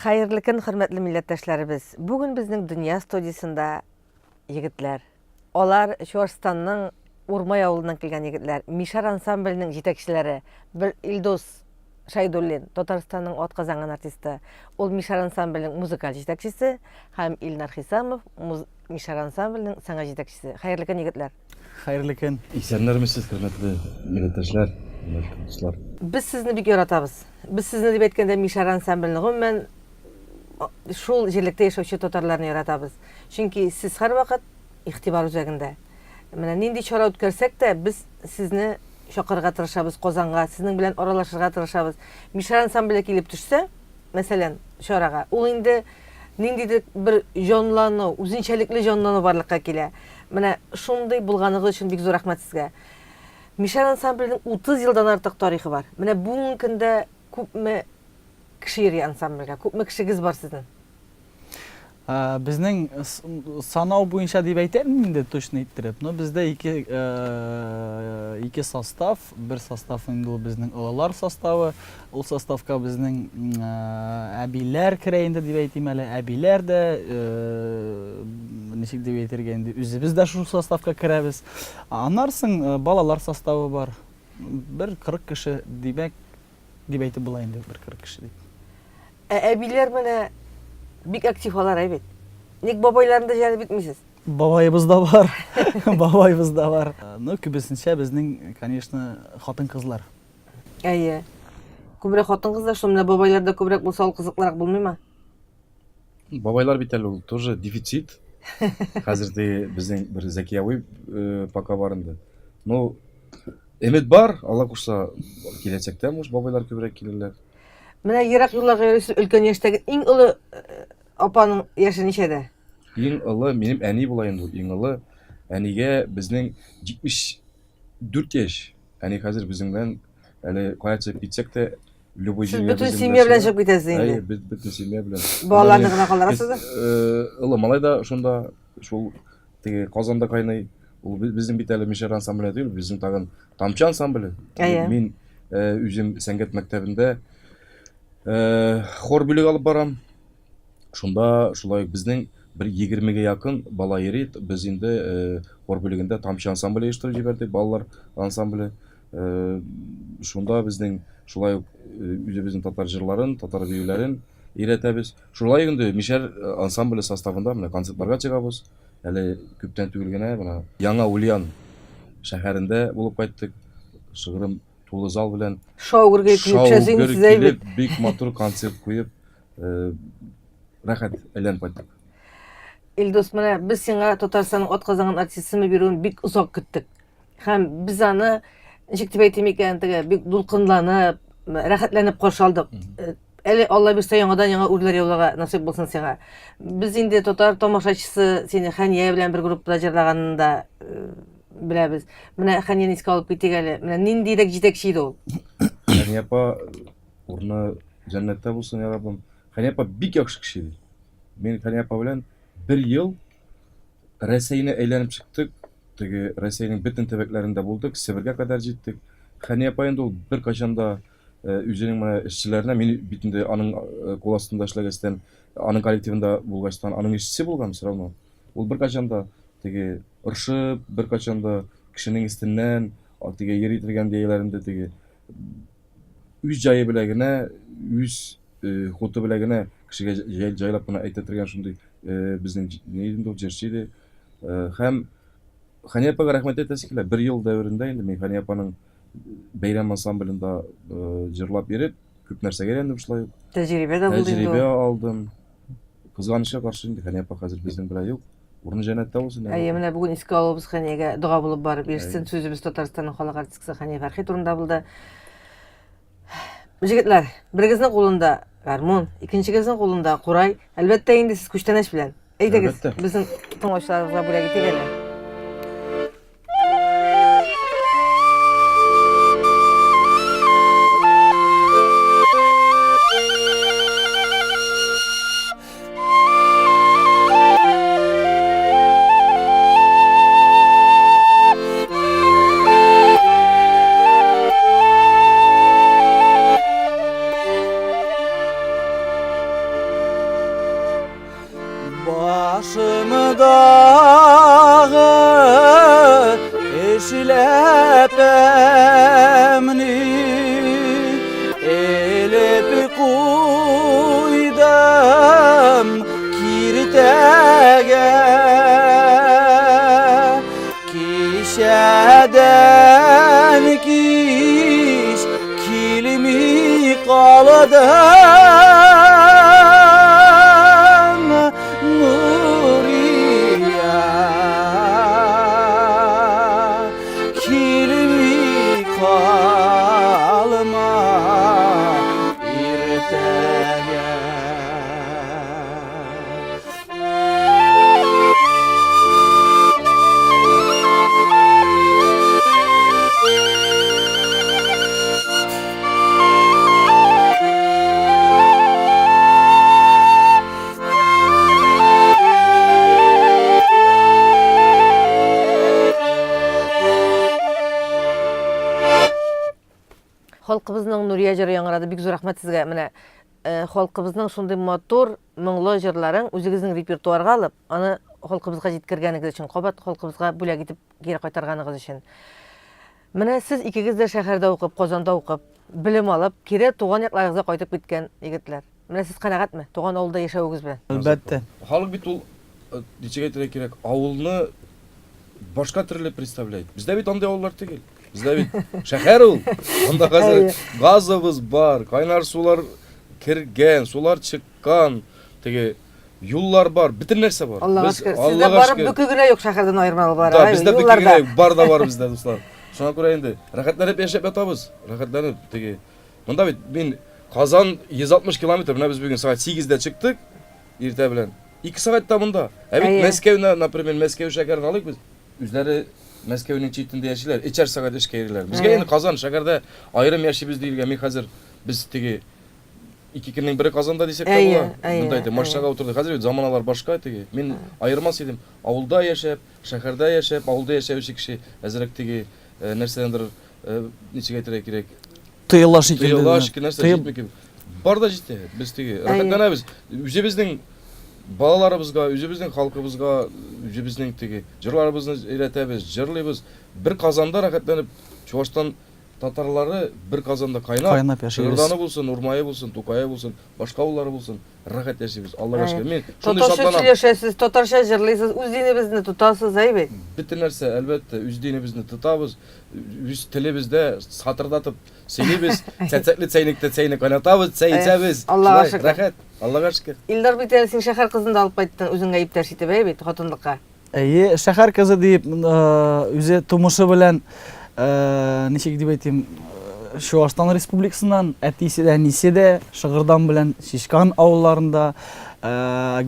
Hayırlı gün, hürmetli milletteşlerimiz. Bugün bizning Dünya Studiyasında yigitler. Olar Sho'rstanning Urmay avulundan kelgan yigitler. Mishar ansamblining yetakchilari. Bir Ildos Shaydullin, Tataristonning otqazangan artisti. Ol Mishar ansamblining muzikal yetakchisi ham Ilnar Hisamov, Mishar ansamblining sana yetakchisi. Hayırlı gün yigitler. Hayırlı gün. İhsanlarımız hürmetli milletteşler, hürmetli dostlar. Biz sizni bek yaratamiz. Biz sizni deb aytganda Mishar ansamblini men şol jerlikte yaşaучы tatarlarni yaratamiz. Chunki siz har vaqt ixtibar üzerinde. Mana nindi chora o'tkazsak da biz sizni chaqirga tirishamiz, Qozonga, sizning bilan aralashishga tirishamiz. Mishar ansambli kelib tushsa, masalan, choraga, u endi nindidir bir jonlanma, o'zinchalikli jonlanma borliqqa kela. Mana shunday bo'lganligi uchun bek zo'r rahmat sizga. Mishar ansamblining 30 yildan ortiq tarixi bor. Mana bugungi kunda ko'pmi kishi yeri ansamblga, ko'pmi kishigiz bor sizning? Bizning sanov bo'yicha deb aytaymi endi точно ayttirib. Bizda ikki sostav, bir sostav endi u bizning o'g'illar sostavi, u sostavga bizning abiylar kiraydi deb aytaymi, hali abiylarda nechik deb aytirganda o'zimiz de shu sostavga kiramiz. Anarsin balalar sostavi bor. Bir 40 kishi demak deb aytib bo'laydi, bir 40 kishi deb. Abiylar mana bek aktiv olar evet. Nek babaylarında jani bitmisiz? Babayımızda var. Babayımızda var. Kübüsünçe bizning, конечно, xotin qizlar. Ayy. Ko'proq xotin qizlar, shunda babaylarda ko'proq bo'lsa, ol qiziqroq bo'lmaymi? Babaylar bitel ol тоже дефицит. Hozirda bizning bir zakiyaviy пока barindi. No, emet bar, Alloh qo'shsa kelajakda mush babaylar ko'proq kelirlar. Mana yiroq yo'llarga yurishib, ulkan yoshdagi eng uli opaning yoshi nechada? Eng uli menim әни bo'layin bu. Eng uli әniga bizning 74 yaş. Әni hozir bizning bilan hali qo'yatib ketsek de любой жерге bütün семья bilan chiqib ketasiz endi. Ayy, bütün семья bilan. Bolalarni qana qolarsiz? Uli malayda shunda shul tege Qozonda qaynay. U bizning bitali Mishar ansambli değil, bizim tag'in Tamchi ansambli. Men o'zim san'at maktabida xor bölük alıp baram. Şunda şulay bizning bir 20'ge yakın bala yeri biz indi xor bölügünde Tamchi ansambli iştirip jiberdik, balalar ansambli. Şunda bizning şulay bizning tatar jırların, tatar büyülerin iretemiz. Şulay indi Mishar ansambli sostavında mına konsertlarga çıkabız. Hali köpten tügülgene mına Яңа Ульян şäherinde bulup qayttık. Şıgırım Tulu zal bilen Şovgurga kelib size big motor konsert qo'yib rahat aylanib qaytdik. Ildos, mana biz senga Tataristonning otqazangan artistini beruvini bek uzoq kutdik. Ham biz ani nechik deb aytaymi ekan, bek dulqinlanib, rahatlanib qarshi oldik. Eli Alloh bersa yangadan yanga o'rlar yo'lga nasib bo'lsin senga. Biz endi Tatar tomoshachi seni Xaniya bilan bir guruhda jarlaganında bilamiz. Mana Xaniyani esga olib ketgani, mana nindidek yetakchi edi u. Xaniya apa o'rni jannatda bo'lsin ya Rabbim. Xaniya apa bek yaxshi kishi edi. Men Xaniya apa bilan 1 yil Rossiyani aylanib chiqdik. Tege Rossiyaning bütün tebeklarında bo'ldik, Sibirga qadar jetdik. Xaniya apa endi bir qachonda o'zining mana ishchilarına meni bitinde aning qo'l ostida ishlagasdan, aning kollektivida bo'lgasdan, aning ishchisi bo'lgan siralma. Ul bir qachonda tege urishib, bir qachonda kishining istindən, tege yer yitirgan deylarında tege üç joyi bilagina, üç xuti bilagina kishiga joylab buni aytatirgan shunday bizning neydi o jerchiydi. Ham Xaniya apaga rahmat aytasizlar. 1 yil davrida endi men Xaniya apaning Bayram ansamblida jırlab berib, ko'p narsaga öğrendim shulay. Tajriba da bo'ldi. Tajriba oldim. Qizg'anishga qarshi endi Xaniya apa hozir bizning bilan yo'q. O'rni jannatda bo'lsin. Ayy, mana bugun esga olibmiz Xaniyaga duo bo'lib borib bersin. So'zimiz Tataristonning xalq artisti Xaniya Farhid o'rinda bo'ldi. Yigitlar, biriginizning qo'lida garmon, ikkinchigizning qo'lida quray. Albatta endi siz kuchtanash bilan. Aytasiz, bizning tomoshabinlarimizga bo'laga teginglar. tepemni elip koydum kirtege kişeden kiş kilimi kaladan Nuriya kilimi kalma irtege Халкыбызның Нурия җыры яңгырады. Бик зур рәхмәт сезгә. Менә халкыбызның шундый матур, моңлы җырларын үзегезнең репертуарга алып, аны халкыбызга җиткергәнегез өчен, кабат халкыбызга бүләк итеп кире кайтарганыгыз өчен. Менә сез икегез дә шәһәрдә укып, Казанда укып, белем алып, кире туган якларыгызга кайтып киткән егетләр. Менә сез канәгатьме туган авылда яшәвегез белән? Әлбәттә. Халык бит ул ничек әйтергә кирәк, авылны башка төрле представляет. Бездә бит андый авыллар түгел. Бездә бит шәһәр ул. Анда хәзер газыбыз бар, кайнар сулар кергән, сулар чыккан, теге юллар бар, бөтен нәрсә бар. Аллага шөкер. Сездә барып бүке генә юк шәһәрдән аермалы бар. Да, бездә бүке генә бар да бар бездә, дуслар. Шуңа күрә инде рәхәтләнеп яшәп ятабыз. Рәхәтләнеп теге. Монда бит мин Казан 160 километр, менә без бүген сәгать 8-дә чыктык, иртә белән. 2 сәгатьтә монда. Ә бит Мәскәүне, например, Мәскәү шәһәрен алыйк без. Үзләре Мәскәүнең читендә яшиләр, 2 сәгать эшкә йөриләр. Безгә инде Казан шәһәрдә аерым яшибез диелгән. Мин хәзер без теге 2 көннең бире Казанда дисәк тә була. Монда әйтә, машинага утырдык. Хәзер заманалар башка теге. Мин аермас идем. Авылда яшәп, шәһәрдә яшәп, авылда яшәүче кеше әзрәк теге нәрсәдәндер ничек әйтергә кирәк. Тыйыла шикелле. Тыйыла шикелле нәрсә җитмәк. Бар да җитә. Без теге рәхәтләнәбез. Үзебезнең балаларыбызга, үзебезнең халкыбызга, үзебезнең теге җырларыбызны өйрәтәбез, җырлыйбыз. Бер Казанда рәхәтләнеп, Чуашстан татарлары бер Казанда кайнап яшибез. Шырданы булсын, Урмае булсын, Тукае булсын, башка авыллары булсын, рәхәт яшибез. Аллага шөкер. Мин шундый шатланам. Татарча сөйләшәсез, татарча җырлыйсыз, үз динебезне тотасыз, әйбәт. Бөтен нәрсә, әлбәттә, үз динебезне тотабыз, үз телебездә сатырдатып сөйлибез, цәцәкле чәйнекдә чәйнек кайнатабыз, чәй içәбез. Аллага шөкер. Рәхәт, Аллага шөкер. Илдар бит син шәһәр кызын да алып кайттың, үзеңә иптәш итеп, әйбәт, хатынлыкка. Әйе, шәһәр кызы дип, үзе тумышы белән, ничек дип әйтим, Чуашстан Республикасыннан әтисе дә, әнисе дә Шыгырдан белән Шишкан авылларында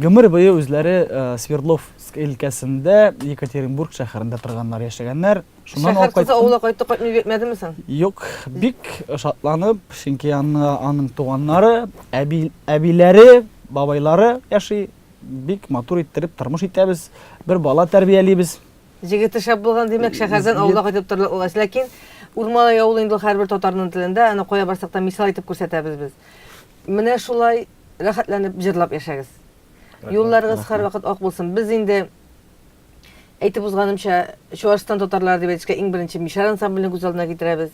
гомер буе үзләре Свердловск өлкәсендә, Екатеринбург шәһәрендә торганнар, яшәгәннәр. Шәһәр кызы авылга кайтып кайтмый бетмәдеме соң? Юк, бик шатланып, чөнки аның туганнары, әбиләре, бабайлары яши, бик матур иттереп тормыш итәбез, бер бала тәрбиялибез. Җегете шәп булган димәк, шәһәрдән авылга кайтып торды. Ләкин Урмалы авыл инде һәрбер татарның телендә, аны кая барсак та мисал итеп күрсәтәбез без. Менә шулай рәхәтләнеп җырлап яшәгез. Юлларыгыз һәрвакыт ак булсын. Без инде әйтеп узганымча, Чуашстан татарлары дип әйтешкә иң беренче Мишар ансамблен күз алдына китерәбез.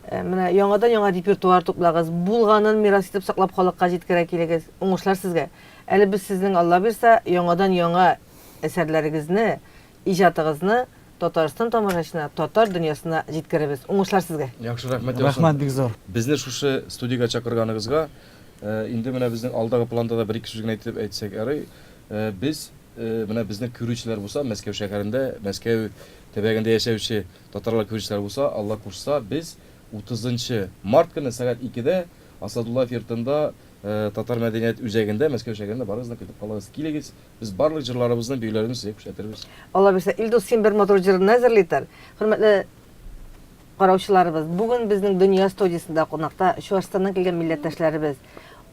Менә яңадан яңа репертуар туплагыз, булганын мирас итеп саклап халыкка җиткерә килегез. Уңышлар сезгә. Әле без сезнең Алла бирсә, яңадан яңа әсәрләрегезне, иҗатыгызны Татарстан тамашачына, татар дөньясына җиткерәбез. Уңышлар сезгә. Яхшы, рәхмәт. Рәхмәт бик зур. Безне шушы студиягә чакырганыгызга, инде менә безнең алдагы планда да бер-ике сүз генә әйтсәк, без менә безнең күрүчеләр булса, Мәскәү шәһәрендә, Мәскәү төбәгендә яшәүче татарлар күрүчеләр булса, Алла кушса, без 30 март көне сәгать 2-дә Асадуллаев йортында татар мәдәният үзәгендә Мәскәү шәһәрендә барыгызны көтеп калабыз. Килегез, без барлык җырларыбызны, биюләребезне күрсәтербез. Алла бирсә, Илдус син бер матур җырны әзерлитер. Хөрмәтле караучыларыбыз, бүген безнең дөнья студиясында кунакта Чуашстаннан килгән милләттәшләребез,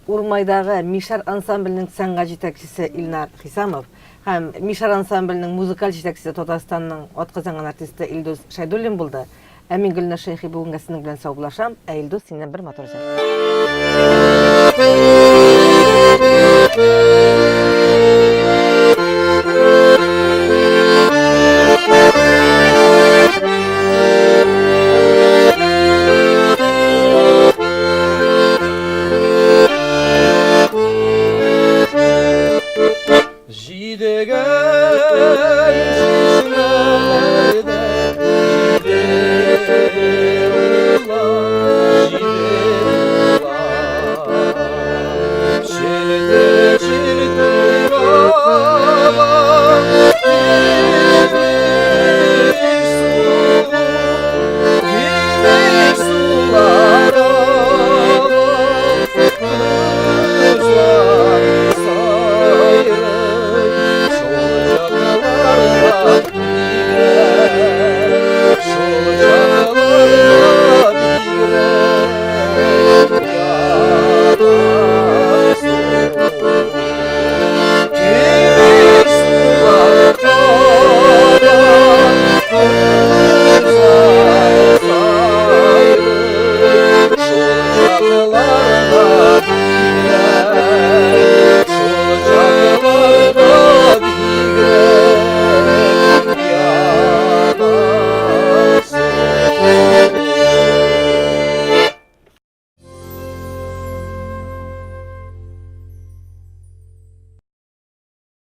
Урмайдагы Мишар ансамбленең сәнгать җитәкчесе Илнар Хисамов һәм Мишар ансамбленең музыкаль җитәкчесе Татарстанның атказанган артисты Илдус Шайдуллин булды. Ә мин Гөлнар Шәйхи бүгенгә сезнең белән саубуллашам. Ә Илдус синнән бер матур җыр.